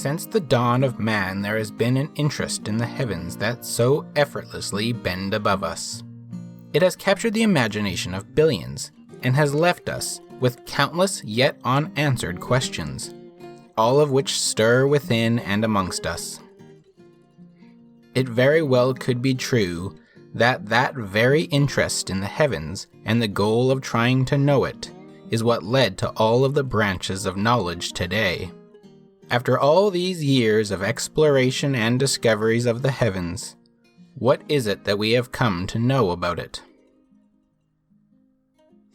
Since the dawn of man, there has been an interest in the heavens that so effortlessly bend above us. It has captured the imagination of billions and has left us with countless yet unanswered questions, all of which stir within and amongst us. It very well could be true that very interest in the heavens and the goal of trying to know it is what led to all of the branches of knowledge today. After all these years of exploration and discoveries of the heavens, what is it that we have come to know about it?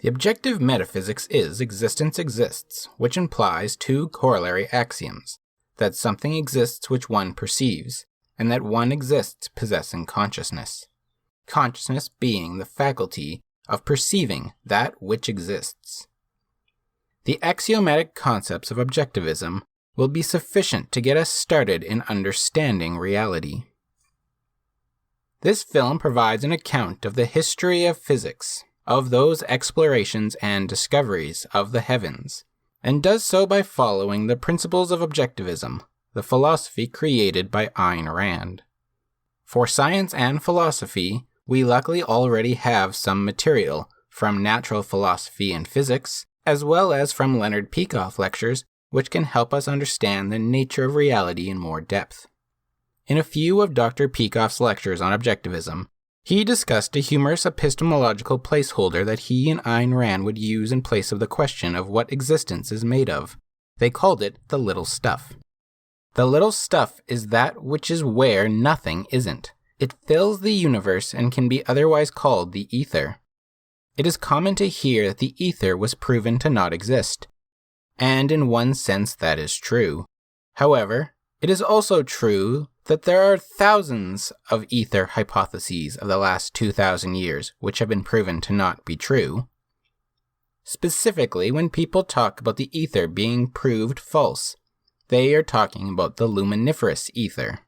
The objective metaphysics is existence exists, which implies two corollary axioms, that something exists which one perceives, and that one exists possessing consciousness. Consciousness being the faculty of perceiving that which exists. The axiomatic concepts of objectivism will be sufficient to get us started in understanding reality. This film provides an account of the history of physics, of those explorations and discoveries of the heavens, and does so by following the principles of objectivism, the philosophy created by Ayn Rand. For science and philosophy, we luckily already have some material from natural philosophy and physics, as well as from Leonard Peikoff lectures, which can help us understand the nature of reality in more depth. In a few of Dr. Peikoff's lectures on objectivism, he discussed a humorous epistemological placeholder that he and Ayn Rand would use in place of the question of what existence is made of. They called it the little stuff. The little stuff is that which is where nothing isn't. It fills the universe and can be otherwise called the ether. It is common to hear that the ether was proven to not exist, and in one sense that is true. However, it is also true that there are thousands of ether hypotheses of the last 2,000 years which have been proven to not be true. Specifically, when people talk about the ether being proved false, they are talking about the luminiferous ether.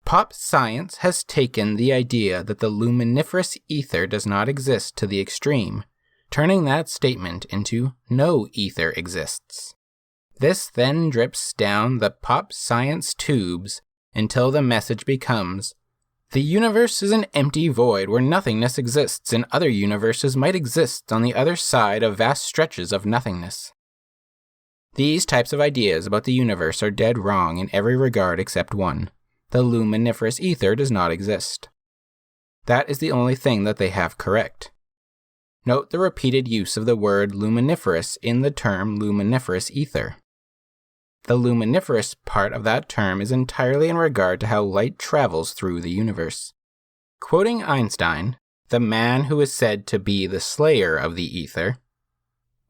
Pop science has taken the idea that the luminiferous ether does not exist to the extreme, turning that statement into no ether exists. This then drips down the pop science tubes until the message becomes, the universe is an empty void where nothingness exists and other universes might exist on the other side of vast stretches of nothingness. These types of ideas about the universe are dead wrong in every regard except one. The luminiferous ether does not exist. That is the only thing that they have correct. Note the repeated use of the word luminiferous in the term luminiferous ether. The luminiferous part of that term is entirely in regard to how light travels through the universe. Quoting Einstein, the man who is said to be the slayer of the ether,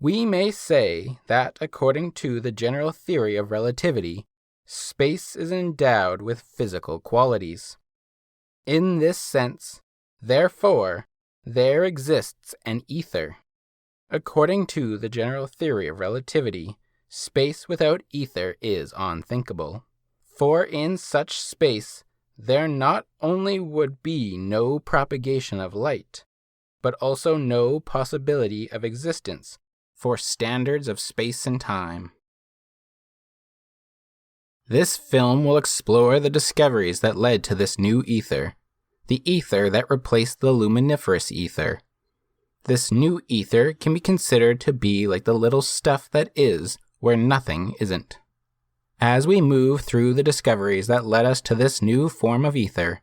we may say that according to the general theory of relativity, space is endowed with physical qualities. In this sense, therefore, there exists an ether. According to the general theory of relativity, space without ether is unthinkable. For in such space, there not only would be no propagation of light, but also no possibility of existence for standards of space and time. This film will explore the discoveries that led to this new ether, the ether that replaced the luminiferous ether. This new ether can be considered to be like the little stuff that is where nothing isn't. As we move through the discoveries that led us to this new form of ether,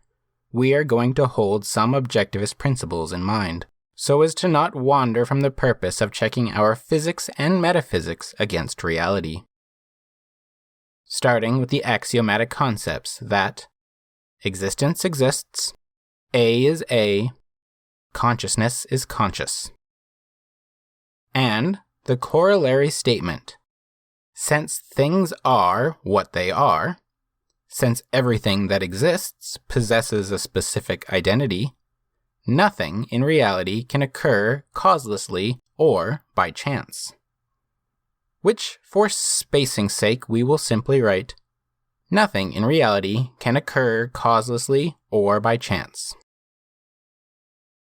we are going to hold some objectivist principles in mind, so as to not wander from the purpose of checking our physics and metaphysics against reality. Starting with the axiomatic concepts that existence exists, A is A, consciousness is conscious. And the corollary statement, since things are what they are, since everything that exists possesses a specific identity, nothing in reality can occur causelessly or by chance. Which, for spacing's sake, we will simply write, nothing in reality can occur causelessly or by chance.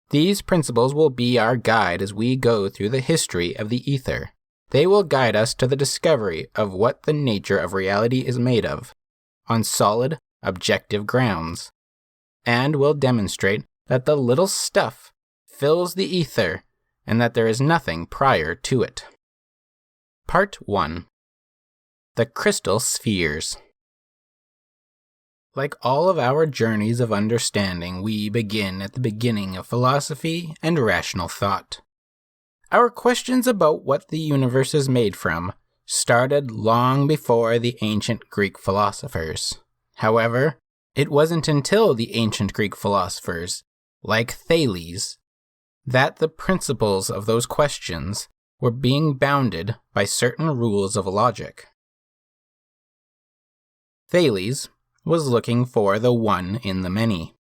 These principles will be our guide as we go through the history of the ether, They will guide us to the discovery of what the nature of reality is made of, on solid, objective grounds, and will demonstrate that the little stuff fills the ether and that there is nothing prior to it. Part 1. The Crystal Spheres. Like all of our journeys of understanding, we begin at the beginning of philosophy and rational thought. Our questions about what the universe is made from started long before the ancient Greek philosophers. However, it wasn't until the ancient Greek philosophers, like Thales, that the principles of those questions were being bounded by certain rules of logic. Thales was looking for the one in the many.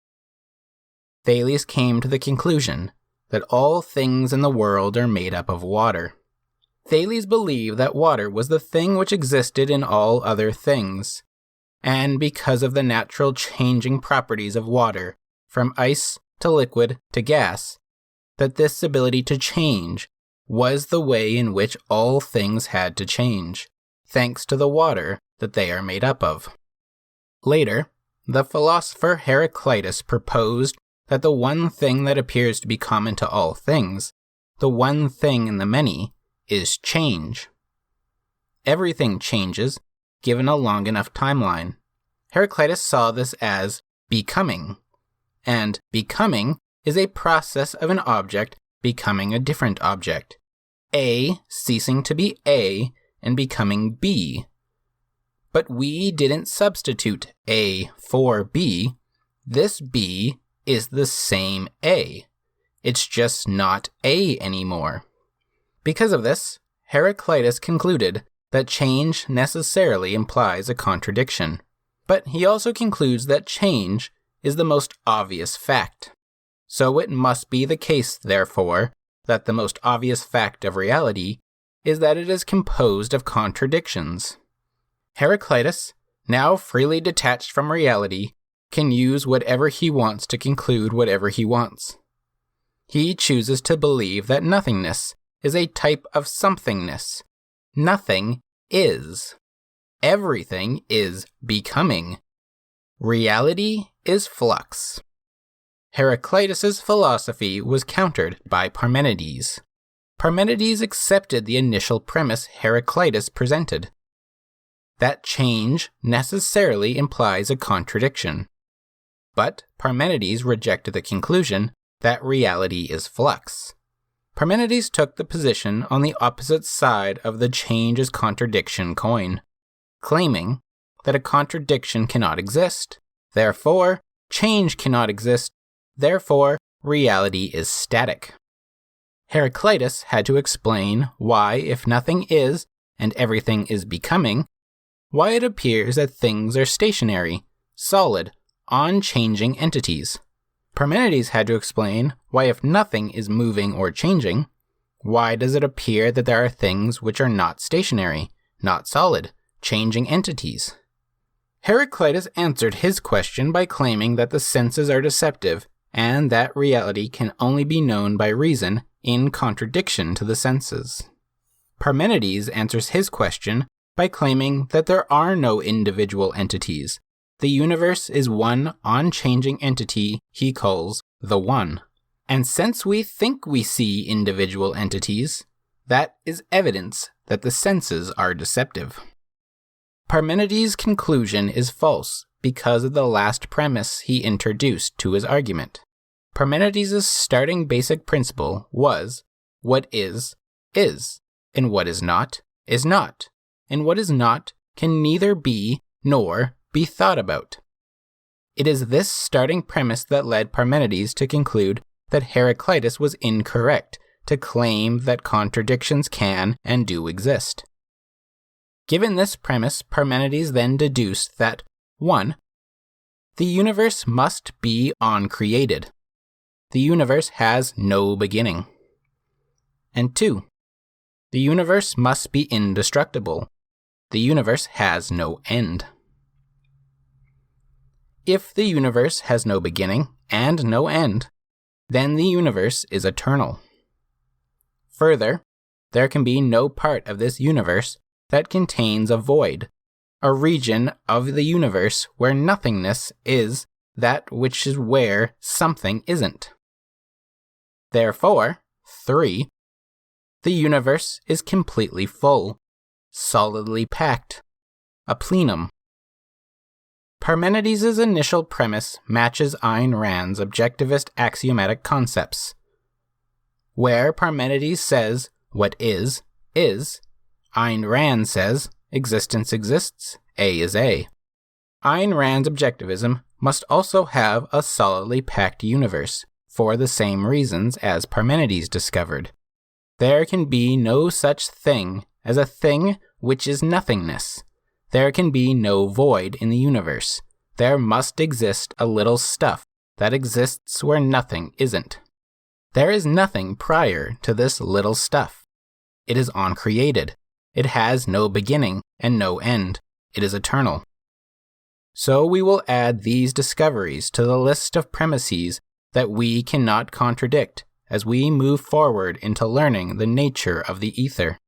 Thales came to the conclusion that all things in the world are made up of water. Thales believed that water was the thing which existed in all other things, and because of the natural changing properties of water, from ice to liquid to gas, that this ability to change was the way in which all things had to change, thanks to the water that they are made up of. Later, the philosopher Heraclitus proposed that the one thing that appears to be common to all things, the one thing in the many, is change. Everything changes, given a long enough timeline. Heraclitus saw this as becoming, and becoming is a process of an object becoming a different object, A ceasing to be A and becoming B. But we didn't substitute A for B. This B is the same A. It's just not A anymore. Because of this, Heraclitus concluded that change necessarily implies a contradiction. But he also concludes that change is the most obvious fact. So it must be the case, therefore, that the most obvious fact of reality is that it is composed of contradictions. Heraclitus, now freely detached from reality, can use whatever he wants to conclude whatever he wants. He chooses to believe that nothingness is a type of somethingness. Nothing is. Everything is becoming. Reality is flux. Heraclitus's philosophy was countered by Parmenides. Parmenides accepted the initial premise Heraclitus presented, that change necessarily implies a contradiction. But Parmenides rejected the conclusion that reality is flux. Parmenides took the position on the opposite side of the change is contradiction coin, claiming that a contradiction cannot exist, therefore change cannot exist, therefore reality is static. Heraclitus had to explain why, if nothing is and everything is becoming, why it appears that things are stationary, solid, unchanging entities. Parmenides had to explain why, if nothing is moving or changing, why does it appear that there are things which are not stationary, not solid, changing entities? Heraclitus answered his question by claiming that the senses are deceptive and that reality can only be known by reason in contradiction to the senses. Parmenides answers his question by claiming that there are no individual entities. The universe is one unchanging entity he calls the One. And since we think we see individual entities, that is evidence that the senses are deceptive. Parmenides' conclusion is false because of the last premise he introduced to his argument. Parmenides' starting basic principle was, what is, and what is not, and what is not can neither be nor be thought about. It is this starting premise that led Parmenides to conclude that Heraclitus was incorrect to claim that contradictions can and do exist. Given this premise, Parmenides then deduced that 1. The universe must be uncreated. The universe has no beginning. And 2. The universe must be indestructible. The universe has no end. If the universe has no beginning and no end, then the universe is eternal. Further, there can be no part of this universe that contains a void, a region of the universe where nothingness is that which is where something isn't. Therefore, 3. The universe is completely full, solidly packed, a plenum. Parmenides' initial premise matches Ayn Rand's objectivist axiomatic concepts. Where Parmenides says what is, Ayn Rand says existence exists, A is A. Ayn Rand's objectivism must also have a solidly packed universe, for the same reasons as Parmenides discovered. There can be no such thing as a thing which is nothingness. There can be no void in the universe. There must exist a little stuff that exists where nothing isn't. There is nothing prior to this little stuff. It is uncreated. It has no beginning and no end. It is eternal. So we will add these discoveries to the list of premises that we cannot contradict as we move forward into learning the nature of the ether.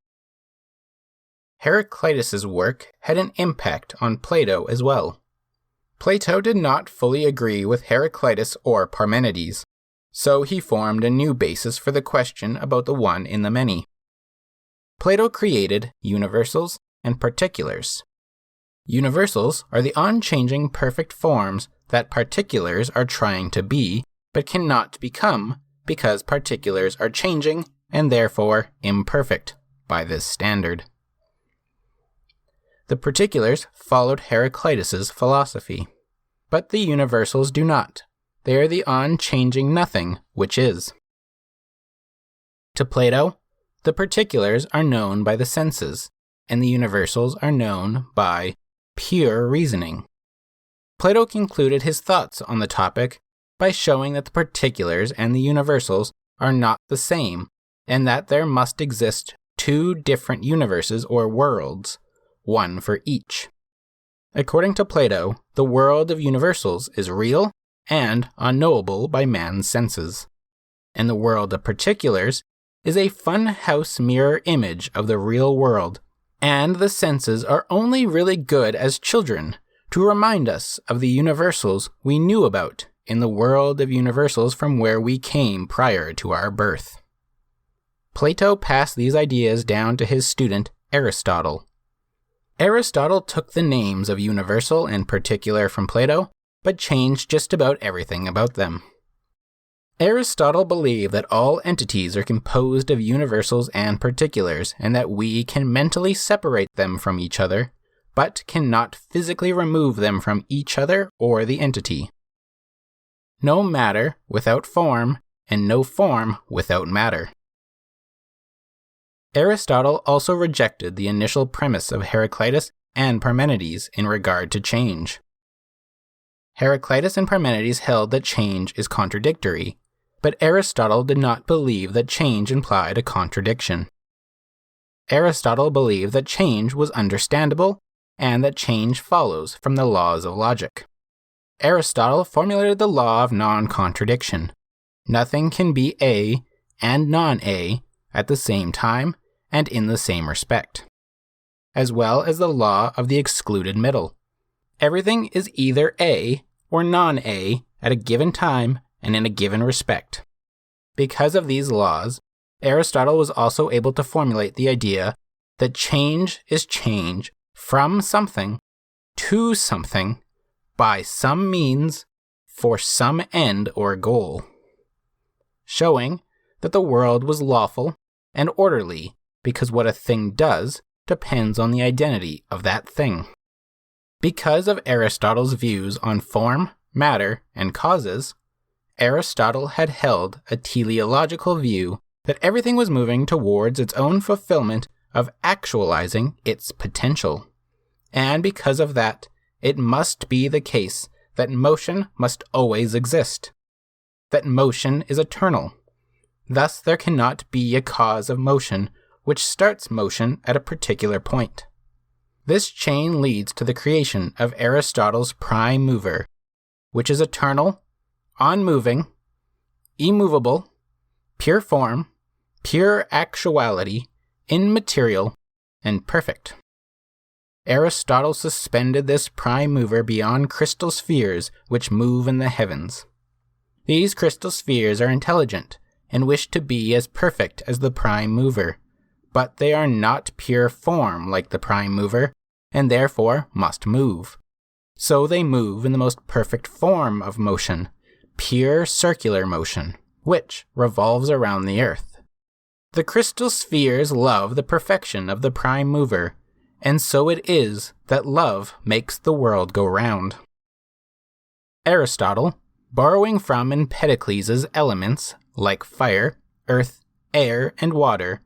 Heraclitus' work had an impact on Plato as well. Plato did not fully agree with Heraclitus or Parmenides, so he formed a new basis for the question about the one in the many. Plato created universals and particulars. Universals are the unchanging perfect forms that particulars are trying to be, but cannot become because particulars are changing and therefore imperfect by this standard. The particulars followed Heraclitus' philosophy, but the universals do not. They are the unchanging nothing which is. To Plato, the particulars are known by the senses, and the universals are known by pure reasoning. Plato concluded his thoughts on the topic by showing that the particulars and the universals are not the same, and that there must exist two different universes or worlds, one for each. According to Plato, the world of universals is real and unknowable by man's senses, and the world of particulars is a funhouse mirror image of the real world, and the senses are only really good as children to remind us of the universals we knew about in the world of universals from where we came prior to our birth. Plato passed these ideas down to his student Aristotle. Aristotle took the names of universal and particular from Plato, but changed just about everything about them. Aristotle believed that all entities are composed of universals and particulars, and that we can mentally separate them from each other, but cannot physically remove them from each other or the entity. No matter without form, and no form without matter. Aristotle also rejected the initial premise of Heraclitus and Parmenides in regard to change. Heraclitus and Parmenides held that change is contradictory, but Aristotle did not believe that change implied a contradiction. Aristotle believed that change was understandable and that change follows from the laws of logic. Aristotle formulated the law of non-contradiction. Nothing can be A and non-A at the same time and in the same respect, as well as the law of the excluded middle. Everything is either A or non-A at a given time and in a given respect. Because of these laws, Aristotle was also able to formulate the idea that change is change from something to something by some means for some end or goal, showing that the world was lawful and orderly because what a thing does depends on the identity of that thing. Because of Aristotle's views on form, matter, and causes, Aristotle had held a teleological view that everything was moving towards its own fulfillment of actualizing its potential. And because of that, it must be the case that motion must always exist, that motion is eternal. Thus, there cannot be a cause of motion which starts motion at a particular point. This chain leads to the creation of Aristotle's prime mover, which is eternal, unmoving, immovable, pure form, pure actuality, immaterial, and perfect. Aristotle suspended this prime mover beyond crystal spheres which move in the heavens. These crystal spheres are intelligent and wish to be as perfect as the prime mover, but they are not pure form like the prime mover, and therefore must move. So they move in the most perfect form of motion, pure circular motion, which revolves around the earth. The crystal spheres love the perfection of the prime mover, and so it is that love makes the world go round. Aristotle, borrowing from Empedocles' elements like fire, earth, air, and water,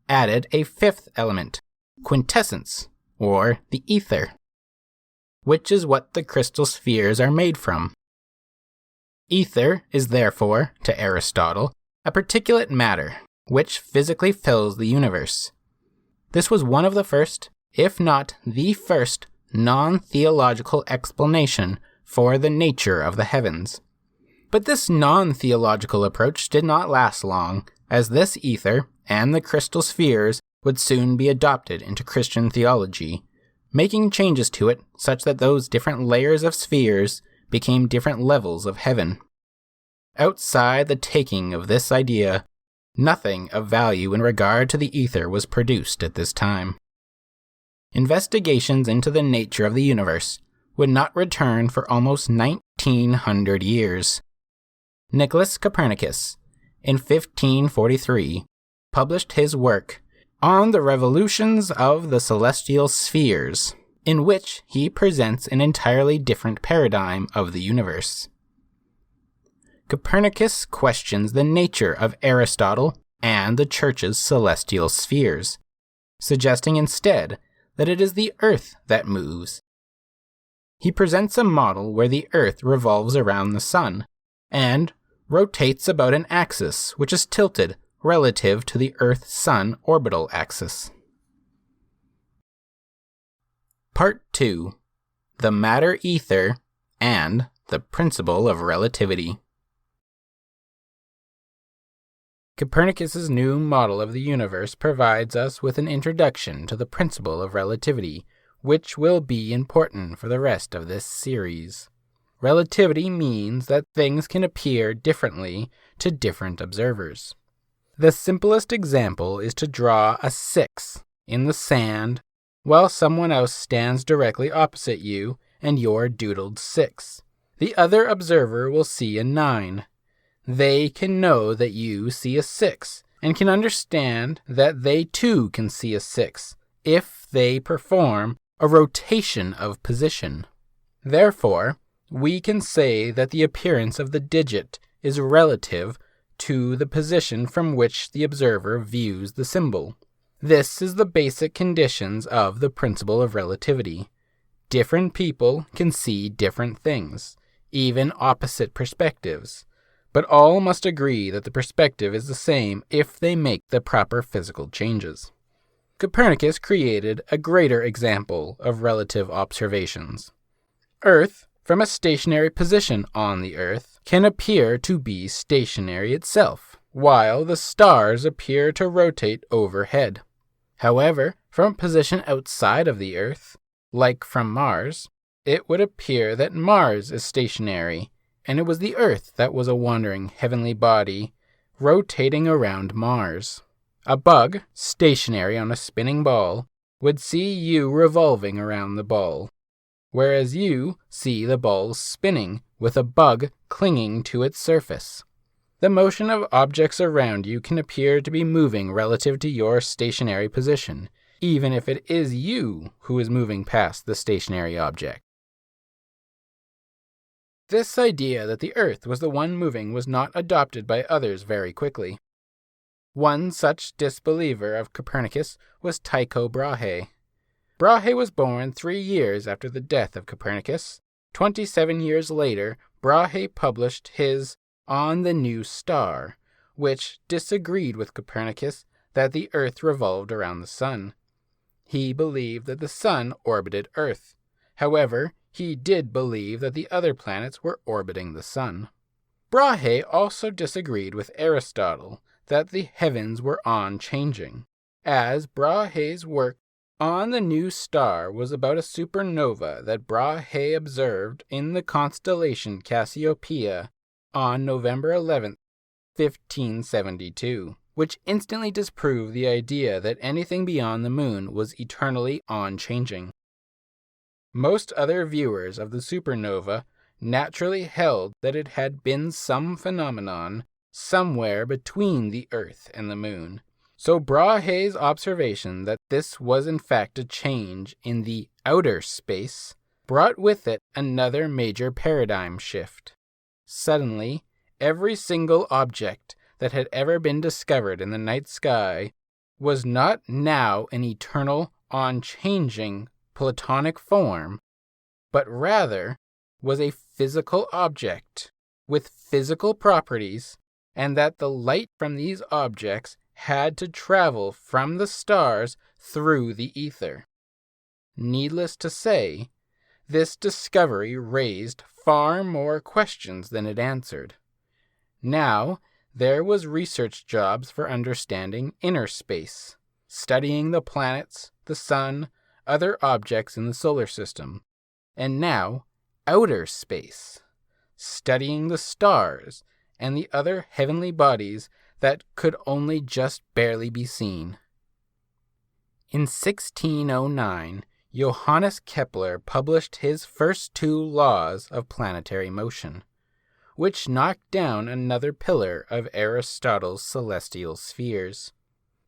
added a fifth element, quintessence, or the ether, which is what the crystal spheres are made from. Ether is therefore, to Aristotle, a particulate matter, which physically fills the universe. This was one of the first, if not the first, non-theological explanation for the nature of the heavens. But this non-theological approach did not last long, as this ether and the crystal spheres would soon be adopted into Christian theology, making changes to it such that those different layers of spheres became different levels of heaven. Outside the taking of this idea, nothing of value in regard to the ether was produced at this time. Investigations into the nature of the universe would not return for almost 1900 years. Nicholas Copernicus, in 1543, published his work On the Revolutions of the Celestial Spheres, in which he presents an entirely different paradigm of the universe. Copernicus questions the nature of Aristotle and the Church's celestial spheres, suggesting instead that it is the Earth that moves. He presents a model where the Earth revolves around the Sun, and rotates about an axis which is tilted relative to the Earth-Sun orbital axis. Part 2. The Matter-Ether and the Principle of Relativity. Copernicus's new model of the universe provides us with an introduction to the principle of relativity, which will be important for the rest of this series. Relativity means that things can appear differently to different observers. The simplest example is to draw a 6 in the sand while someone else stands directly opposite you and your doodled 6. The other observer will see a 9. They can know that you see a 6 and can understand that they too can see a 6 if they perform a rotation of position. Therefore, we can say that the appearance of the digit is relative to the position from which the observer views the symbol. This is the basic conditions of the principle of relativity. Different people can see different things, even opposite perspectives, but all must agree that the perspective is the same if they make the proper physical changes. Copernicus created a greater example of relative observations. Earth, from a stationary position on the Earth, can appear to be stationary itself, while the stars appear to rotate overhead. However, from a position outside of the Earth, like from Mars, it would appear that Mars is stationary, and it was the Earth that was a wandering heavenly body rotating around Mars. A bug, stationary on a spinning ball, would see you revolving around the ball, whereas you see the ball spinning with a bug clinging to its surface. The motion of objects around you can appear to be moving relative to your stationary position, even if it is you who is moving past the stationary object. This idea that the Earth was the one moving was not adopted by others very quickly. One such disbeliever of Copernicus was Tycho Brahe. Brahe was born 3 years after the death of Copernicus. 27 years later, Brahe published his On the New Star, which disagreed with Copernicus that the Earth revolved around the Sun. He believed that the Sun orbited Earth. However, he did believe that the other planets were orbiting the Sun. Brahe also disagreed with Aristotle that the heavens were on-changing. as Brahe's work on the new star was about a supernova that Brahe observed in the constellation Cassiopeia on November 11th, 1572, which instantly disproved the idea that anything beyond the moon was eternally unchanging. Most other viewers of the supernova naturally held that it had been some phenomenon somewhere between the Earth and the moon. So Brahe's observation that this was in fact a change in the outer space brought with it another major paradigm shift. Suddenly, every single object that had ever been discovered in the night sky was not now an eternal, unchanging Platonic form, but rather was a physical object with physical properties, and that the light from these objects had to travel from the stars through the ether. Needless to say, this discovery raised far more questions than it answered. Now, there was research jobs for understanding inner space, studying the planets, the sun, other objects in the solar system, and now outer space, studying the stars and the other heavenly bodies that could only just barely be seen. In 1609, Johannes Kepler published his first 2 laws of planetary motion, which knocked down another pillar of Aristotle's celestial spheres.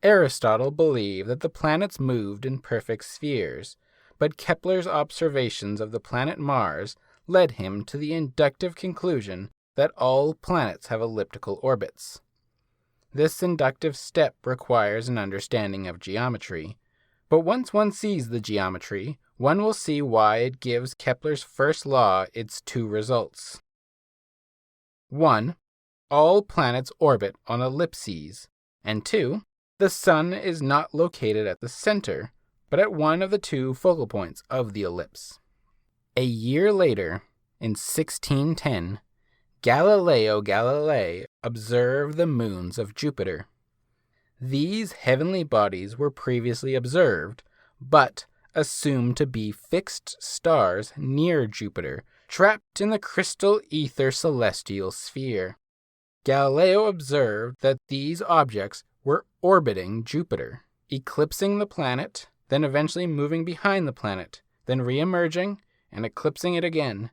Aristotle believed that the planets moved in perfect spheres, but Kepler's observations of the planet Mars led him to the inductive conclusion that all planets have elliptical orbits. This inductive step requires an understanding of geometry, but once one sees the geometry, one will see why it gives Kepler's first law its 2 results. 1. All planets orbit on ellipses, and 2. The sun is not located at the center, but at one of the 2 focal points of the ellipse. A year later, in 1610, Galileo Galilei observed the moons of Jupiter. These heavenly bodies were previously observed, but assumed to be fixed stars near Jupiter, trapped in the crystal ether celestial sphere. Galileo observed that these objects were orbiting Jupiter, eclipsing the planet, then eventually moving behind the planet, then re-emerging and eclipsing it again.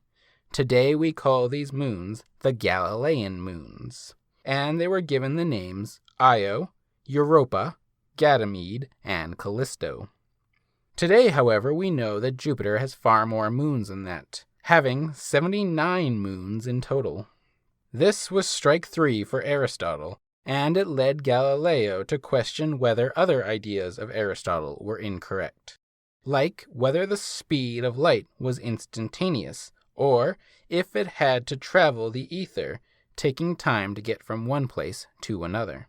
Today we call these moons the Galilean moons, and they were given the names Io, Europa, Ganymede, and Callisto. Today, however, we know that Jupiter has far more moons than that, having 79 moons in total. This was strike 3 for Aristotle, and it led Galileo to question whether other ideas of Aristotle were incorrect, like whether the speed of light was instantaneous, or if it had to travel the ether, taking time to get from one place to another.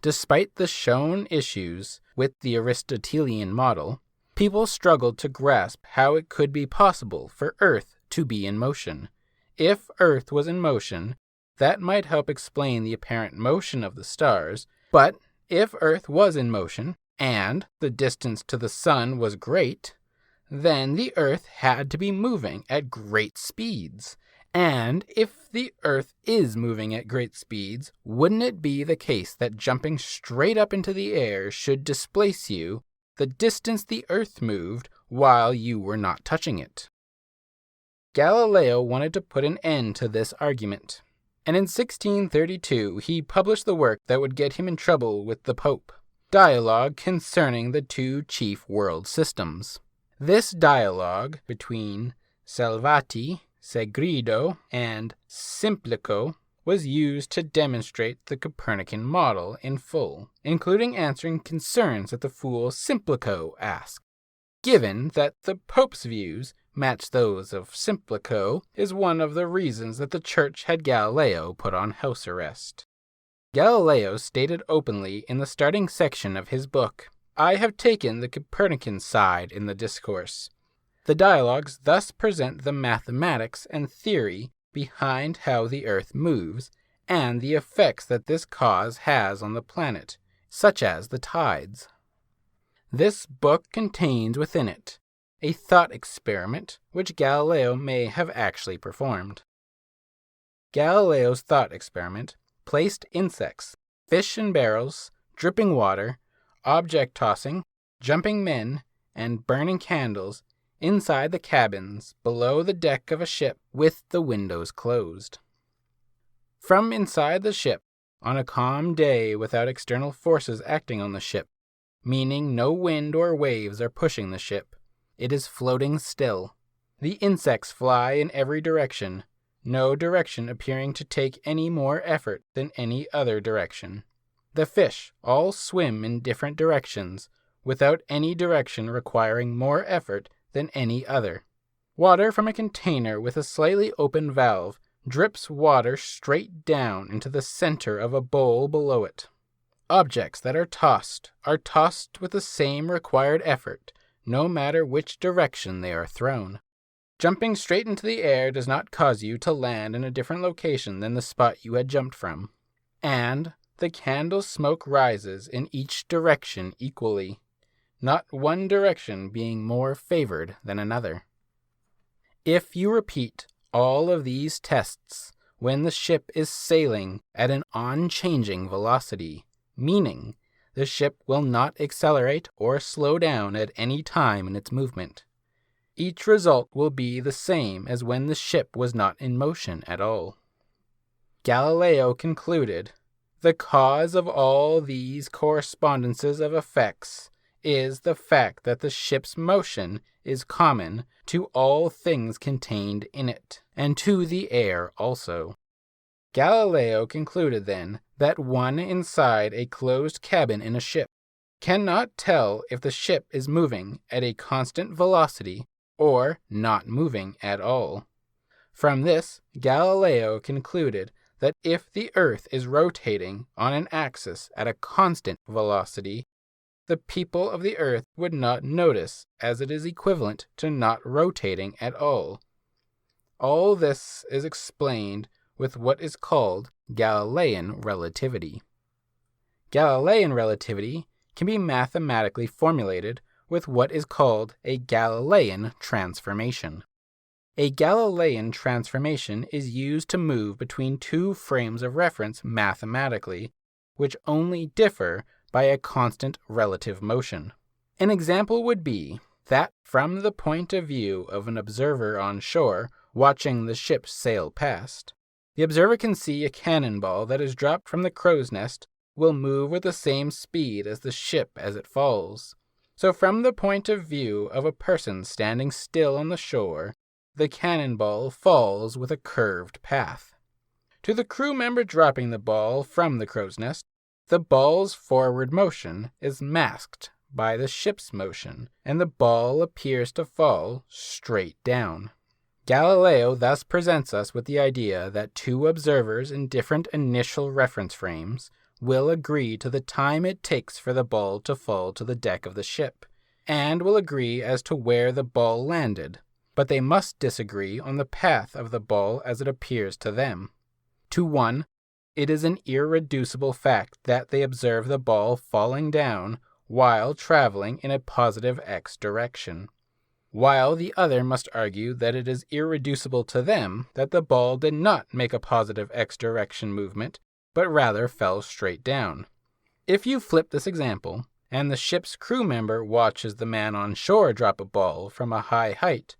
Despite the shown issues with the Aristotelian model, people struggled to grasp how it could be possible for Earth to be in motion. If Earth was in motion, that might help explain the apparent motion of the stars, but if Earth was in motion, and the distance to the sun was great, then the Earth had to be moving at great speeds. And if the Earth is moving at great speeds, wouldn't it be the case that jumping straight up into the air should displace you the distance the Earth moved while you were not touching it? Galileo wanted to put an end to this argument, and in 1632 he published the work that would get him in trouble with the Pope, Dialogue Concerning the 2 Chief World Systems. This dialogue between Salvati, Segredo, and Simplico was used to demonstrate the Copernican model in full, including answering concerns that the fool Simplico asked. Given that the Pope's views match those of Simplico is one of the reasons that the Church had Galileo put on house arrest. Galileo stated openly in the starting section of his book, "I have taken the Copernican side in the discourse." The dialogues thus present the mathematics and theory behind how the Earth moves, and the effects that this cause has on the planet, such as the tides. This book contains within it a thought experiment which Galileo may have actually performed. Galileo's thought experiment placed insects, fish in barrels, dripping water, object tossing, jumping men, and burning candles inside the cabins below the deck of a ship with the windows closed. From inside the ship, on a calm day without external forces acting on the ship, meaning no wind or waves are pushing the ship, it is floating still. The insects fly in every direction, no direction appearing to take any more effort than any other direction. The fish all swim in different directions, without any direction requiring more effort than any other. Water from a container with a slightly open valve drips water straight down into the center of a bowl below it. Objects that are tossed with the same required effort, no matter which direction they are thrown. Jumping straight into the air does not cause you to land in a different location than the spot you had jumped from. And the candle smoke rises in each direction equally, not one direction being more favored than another. If you repeat all of these tests when the ship is sailing at an unchanging velocity, meaning the ship will not accelerate or slow down at any time in its movement, each result will be the same as when the ship was not in motion at all. Galileo concluded, the cause of all these correspondences of effects is the fact that the ship's motion is common to all things contained in it, and to the air also. Galileo concluded then that one inside a closed cabin in a ship cannot tell if the ship is moving at a constant velocity or not moving at all. From this, Galileo concluded that if the Earth is rotating on an axis at a constant velocity, the people of the Earth would not notice, as it is equivalent to not rotating at all. All this is explained with what is called Galilean relativity. Galilean relativity can be mathematically formulated with what is called a Galilean transformation. A Galilean transformation is used to move between two frames of reference mathematically, which only differ by a constant relative motion. An example would be that from the point of view of an observer on shore watching the ship sail past, the observer can see a cannonball that is dropped from the crow's nest will move with the same speed as the ship as it falls. So from the point of view of a person standing still on the shore, the cannonball falls with a curved path. To the crew member dropping the ball from the crow's nest, the ball's forward motion is masked by the ship's motion, and the ball appears to fall straight down. Galileo thus presents us with the idea that two observers in different initial reference frames will agree to the time it takes for the ball to fall to the deck of the ship, and will agree as to where the ball landed, but they must disagree on the path of the ball as it appears to them. To one, it is an irreducible fact that they observe the ball falling down while traveling in a positive x direction, while the other must argue that it is irreducible to them that the ball did not make a positive x direction movement, but rather fell straight down. If you flip this example, and the ship's crew member watches the man on shore drop a ball from a high height,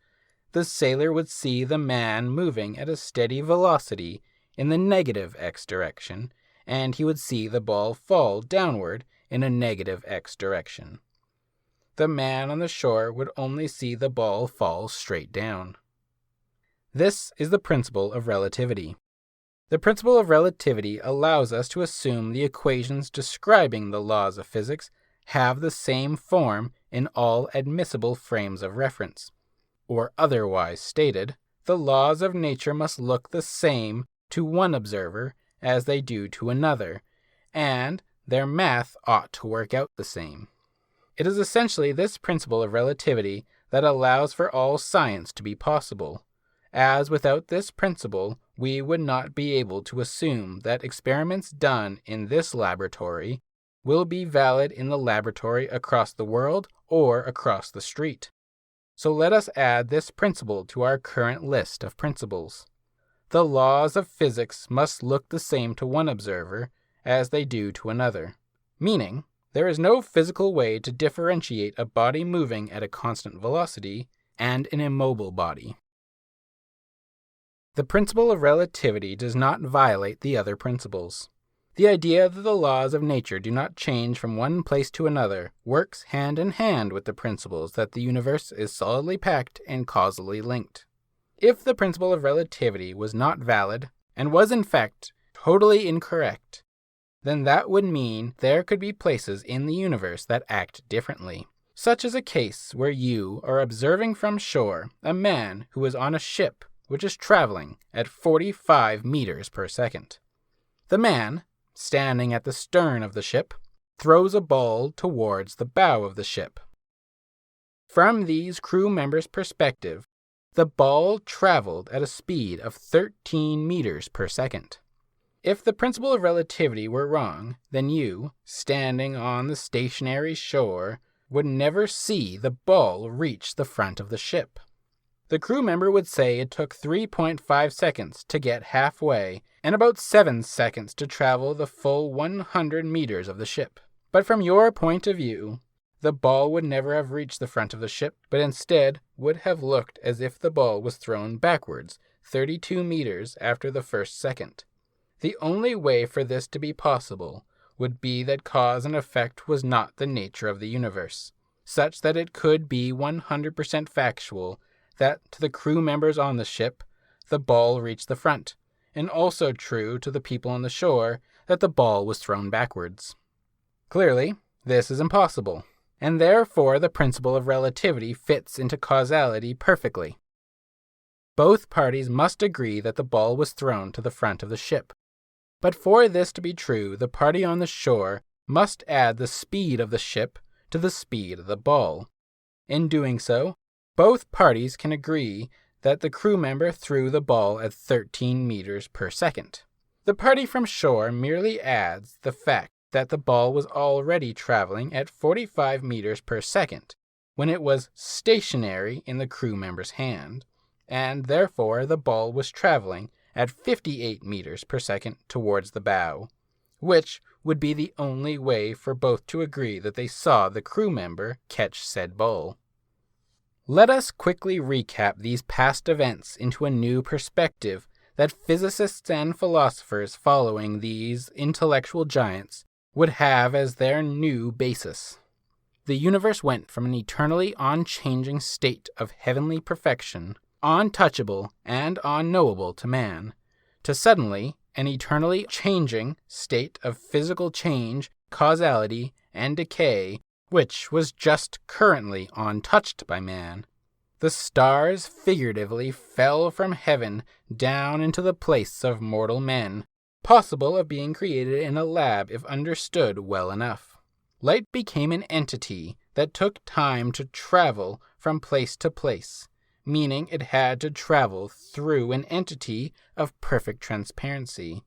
the sailor would see the man moving at a steady velocity in the negative x direction, and he would see the ball fall downward in a negative x direction. The man on the shore would only see the ball fall straight down. This is the principle of relativity. The principle of relativity allows us to assume the equations describing the laws of physics have the same form in all admissible frames of reference. Or otherwise stated, the laws of nature must look the same to one observer as they do to another, and their math ought to work out the same. It is essentially this principle of relativity that allows for all science to be possible, as without this principle we would not be able to assume that experiments done in this laboratory will be valid in the laboratory across the world or across the street. So let us add this principle to our current list of principles. The laws of physics must look the same to one observer as they do to another, meaning there is no physical way to differentiate a body moving at a constant velocity and an immobile body. The principle of relativity does not violate the other principles. The idea that the laws of nature do not change from one place to another works hand in hand with the principles that the universe is solidly packed and causally linked. If the principle of relativity was not valid, and was in fact totally incorrect, then that would mean there could be places in the universe that act differently. Such as a case where you are observing from shore a man who is on a ship which is traveling at 45 meters per second. The man, standing at the stern of the ship, throws a ball towards the bow of the ship. From these crew members' perspective, the ball traveled at a speed of 13 meters per second. If the principle of relativity were wrong, then you, standing on the stationary shore, would never see the ball reach the front of the ship. The crew member would say it took 3.5 seconds to get halfway and about 7 seconds to travel the full 100 meters of the ship. But from your point of view, the ball would never have reached the front of the ship, but instead would have looked as if the ball was thrown backwards 32 meters after the first second. The only way for this to be possible would be that cause and effect was not the nature of the universe, such that it could be 100% factual that to the crew members on the ship, the ball reached the front, and also true to the people on the shore that the ball was thrown backwards. Clearly, this is impossible, and therefore the principle of relativity fits into causality perfectly. Both parties must agree that the ball was thrown to the front of the ship. But for this to be true, the party on the shore must add the speed of the ship to the speed of the ball. In doing so, both parties can agree that the crew member threw the ball at 13 meters per second. The party from shore merely adds the fact that the ball was already traveling at 45 meters per second when it was stationary in the crew member's hand, and therefore the ball was traveling at 58 meters per second towards the bow, which would be the only way for both to agree that they saw the crew member catch said ball. Let us quickly recap these past events into a new perspective that physicists and philosophers following these intellectual giants would have as their new basis. The universe went from an eternally unchanging state of heavenly perfection, untouchable and unknowable to man, to suddenly an eternally changing state of physical change, causality, and decay, which was just currently untouched by man. The stars figuratively fell from heaven down into the place of mortal men, possible of being created in a lab if understood well enough. Light became an entity that took time to travel from place to place, meaning it had to travel through an entity of perfect transparency.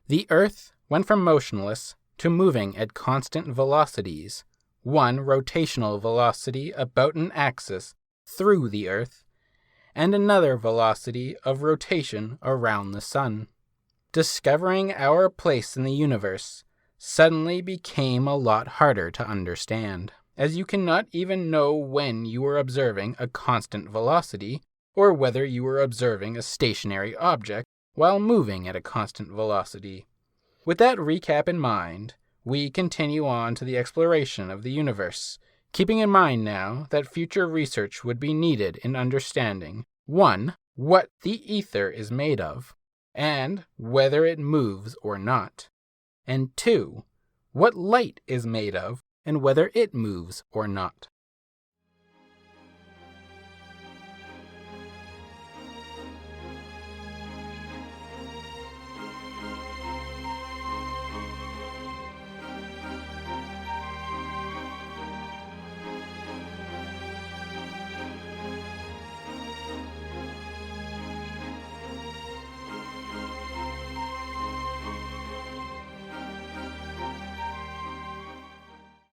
The Earth went from motionless to moving at constant velocities, one rotational velocity about an axis through the Earth, and another velocity of rotation around the Sun. Discovering our place in the universe suddenly became a lot harder to understand, as you cannot even know when you were observing a constant velocity or whether you were observing a stationary object while moving at a constant velocity. With that recap in mind, we continue on to the exploration of the universe, keeping in mind now that future research would be needed in understanding 1. What the ether is made of, and whether it moves or not, and 2. What light is made of, and whether it moves or not.